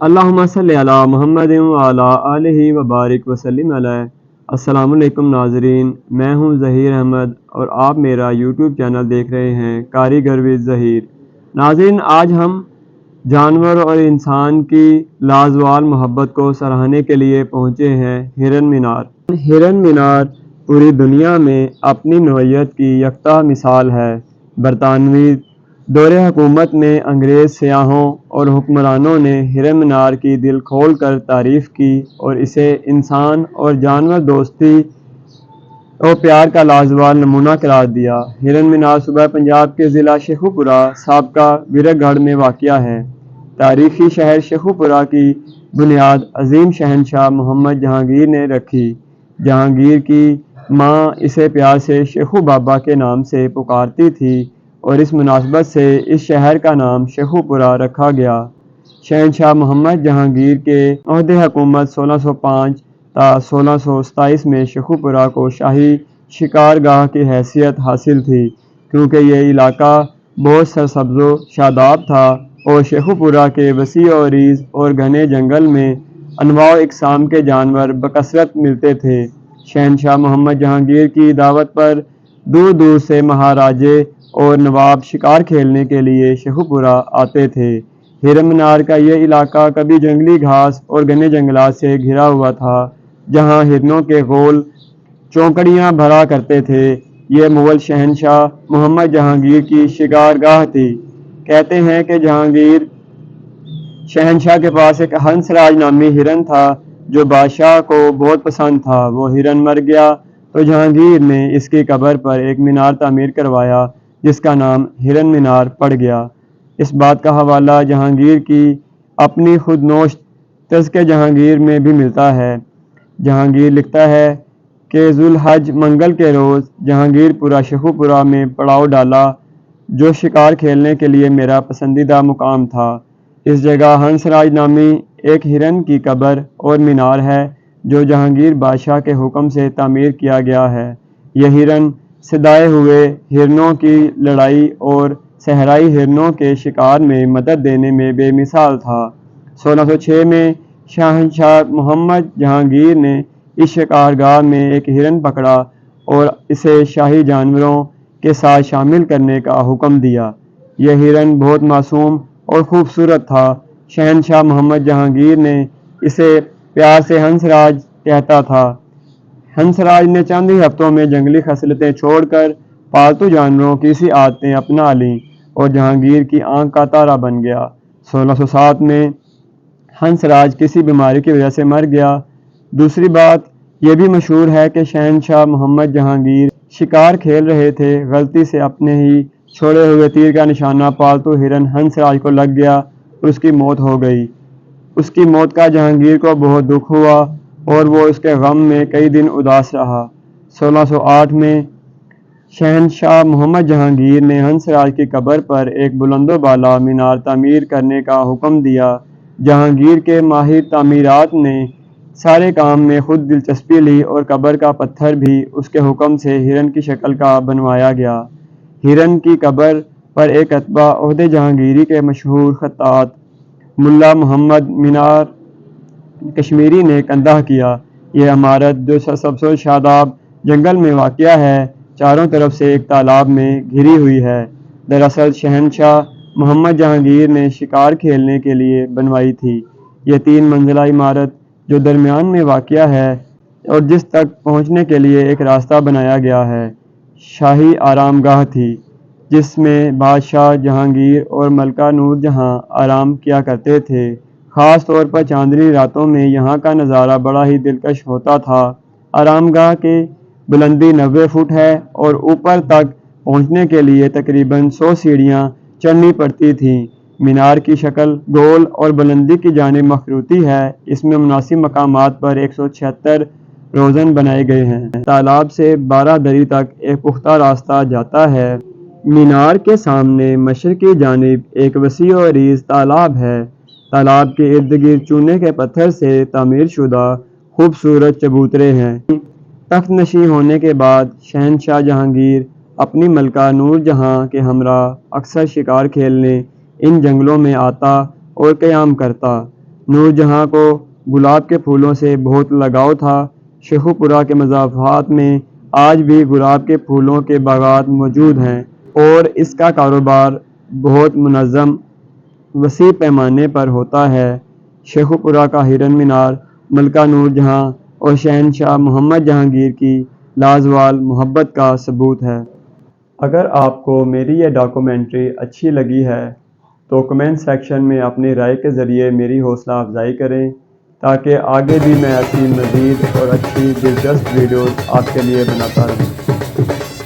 اللہم صلی علی محمد وعلی آلہ وبارک وسلم علیہ۔ السلام علیکم ناظرین، میں ہوں ظہیر احمد اور آپ میرا یوٹیوب چینل دیکھ رہے ہیں کاریگر وِد ظہیر۔ ناظرین، آج ہم جانور اور انسان کی لازوال محبت کو سراہنے کے لیے پہنچے ہیں ہرن مینار۔ ہرن مینار پوری دنیا میں اپنی نوعیت کی یکتا مثال ہے۔ برطانوی دور حکومت میں انگریز سیاحوں اور حکمرانوں نے ہرن مینار کی دل کھول کر تعریف کی اور اسے انسان اور جانور دوستی اور پیار کا لازوال نمونہ قرار دیا۔ ہرن مینار صوبہ پنجاب کے ضلع شیخوپورہ سابقہ ویرک گڑھ میں واقع ہے۔ تاریخی شہر شیخوپورہ کی بنیاد عظیم شہنشاہ محمد جہانگیر نے رکھی۔ جہانگیر کی ماں اسے پیار سے شیخو بابا کے نام سے پکارتی تھی اور اس مناسبت سے اس شہر کا نام شیخوپورہ رکھا گیا۔ شہنشاہ محمد جہانگیر کے عہد حکومت 1605 تا 1627 میں شیخوپورہ کو شاہی شکارگاہ کی حیثیت حاصل تھی، کیونکہ یہ علاقہ بہت سرسبز و شاداب تھا اور شیخوپورہ کے وسیع و عریض اور گھنے جنگل میں انواع و اقسام کے جانور بکثرت ملتے تھے۔ شہنشاہ محمد جہانگیر کی دعوت پر دور دور سے مہاراجے اور نواب شکار کھیلنے کے لیے شیخوپورہ آتے تھے۔ ہرن مینار کا یہ علاقہ کبھی جنگلی گھاس اور گھنے جنگلات سے گھرا ہوا تھا، جہاں ہرنوں کے گول چونکڑیاں بھرا کرتے تھے۔ یہ مغل شہنشاہ محمد جہانگیر کی شکارگاہ تھی۔ کہتے ہیں کہ جہانگیر شہنشاہ کے پاس ایک ہنس راج نامی ہرن تھا جو بادشاہ کو بہت پسند تھا۔ وہ ہرن مر گیا تو جہانگیر نے اس کی قبر پر ایک مینار تعمیر کروایا جس کا نام ہرن مینار پڑ گیا۔ اس بات کا حوالہ جہانگیر کی اپنی خود نوشت تذکرہ جہانگیر میں بھی ملتا ہے۔ جہانگیر لکھتا ہے کہ ذوالحج منگل کے روز جہانگیر پورہ شیخوپورہ میں پڑاؤ ڈالا، جو شکار کھیلنے کے لیے میرا پسندیدہ مقام تھا۔ اس جگہ ہنس راج نامی ایک ہرن کی قبر اور مینار ہے جو جہانگیر بادشاہ کے حکم سے تعمیر کیا گیا ہے۔ یہ ہرن صیدائے ہوئے ہرنوں کی لڑائی اور صحرائی ہرنوں کے شکار میں مدد دینے میں بے مثال تھا۔ 1606 میں شہنشاہ محمد جہانگیر نے اس شکارگاہ میں ایک ہرن پکڑا اور اسے شاہی جانوروں کے ساتھ شامل کرنے کا حکم دیا۔ یہ ہرن بہت معصوم اور خوبصورت تھا۔ شہنشاہ محمد جہانگیر نے اسے پیار سے ہنس راج کہتا تھا۔ ہنس راج نے چند ہی ہفتوں میں جنگلی خصلتیں چھوڑ کر پالتو جانوروں کی سی عادتیں اپنا لیں اور جہانگیر کی آنکھ کا تارا بن گیا۔ 1607 میں ہنس راج کسی بیماری کی وجہ سے مر گیا۔ دوسری بات یہ بھی مشہور ہے کہ شہنشاہ محمد جہانگیر شکار کھیل رہے تھے، غلطی سے اپنے ہی چھوڑے ہوئے تیر کا نشانہ پالتو ہرن ہنس راج کو لگ گیا اور اس کی موت ہو گئی۔ اس کی موت کا جہانگیر کو بہت دکھ ہوا اور وہ اس کے غم میں کئی دن اداس رہا۔ 1608 میں شہنشاہ محمد جہانگیر نے ہنس راج کی قبر پر ایک بلند و بالا مینار تعمیر کرنے کا حکم دیا۔ جہانگیر کے ماہر تعمیرات نے سارے کام میں خود دلچسپی لی اور قبر کا پتھر بھی اس کے حکم سے ہرن کی شکل کا بنوایا گیا۔ ہرن کی قبر پر ایک اتباع عہد جہانگیری کے مشہور خطاط ملا محمد مینار کشمیری نے کندہ کیا۔ یہ عمارت جو سرسبز و شاداب جنگل میں واقع ہے، چاروں طرف سے ایک تالاب میں گھری ہوئی ہے۔ دراصل شہنشاہ محمد جہانگیر نے شکار کھیلنے کے لیے بنوائی تھی۔ یہ 3 منزلہ عمارت جو درمیان میں واقع ہے اور جس تک پہنچنے کے لیے ایک راستہ بنایا گیا ہے، شاہی آرام گاہ تھی جس میں بادشاہ جہانگیر اور ملکہ نور جہاں آرام کیا کرتے تھے۔ خاص طور پر چاندنی راتوں میں یہاں کا نظارہ بڑا ہی دلکش ہوتا تھا۔ آرام گاہ کی بلندی 90 فٹ ہے اور اوپر تک پہنچنے کے لیے تقریباً 100 سیڑھیاں چڑھنی پڑتی تھیں۔ مینار کی شکل گول اور بلندی کی جانب مخروطی ہے۔ اس میں مناسب مقامات پر 176 روزن بنائے گئے ہیں۔ تالاب سے 12 دری تک ایک پختہ راستہ جاتا ہے۔ مینار کے سامنے مشرقی جانب ایک وسیع و عریض تالاب ہے۔ تالاب کے ارد گرد چونے کے پتھر سے تعمیر شدہ خوبصورت چبوترے ہیں۔ تخت نشین ہونے کے بعد شہنشاہ جہانگیر اپنی ملکہ نور جہاں کے ہمراہ اکثر شکار کھیلنے ان جنگلوں میں آتا اور قیام کرتا۔ نور جہاں کو گلاب کے پھولوں سے بہت لگاؤ تھا۔ شیخو پورہ کے مضافات میں آج بھی گلاب کے پھولوں کے باغات موجود ہیں اور اس کا کاروبار بہت منظم وسیع پیمانے پر ہوتا ہے۔ شیخو پورہ کا ہرن مینار ملکہ نور جہاں اور شہنشاہ محمد جہانگیر کی لازوال محبت کا ثبوت ہے۔ اگر آپ کو میری یہ ڈاکومنٹری اچھی لگی ہے تو کمنٹ سیکشن میں اپنی رائے کے ذریعے میری حوصلہ افزائی کریں تاکہ آگے بھی میں ایسی مزید اور اچھی دلچسپ ویڈیوز آپ کے لیے بناتا رہوں۔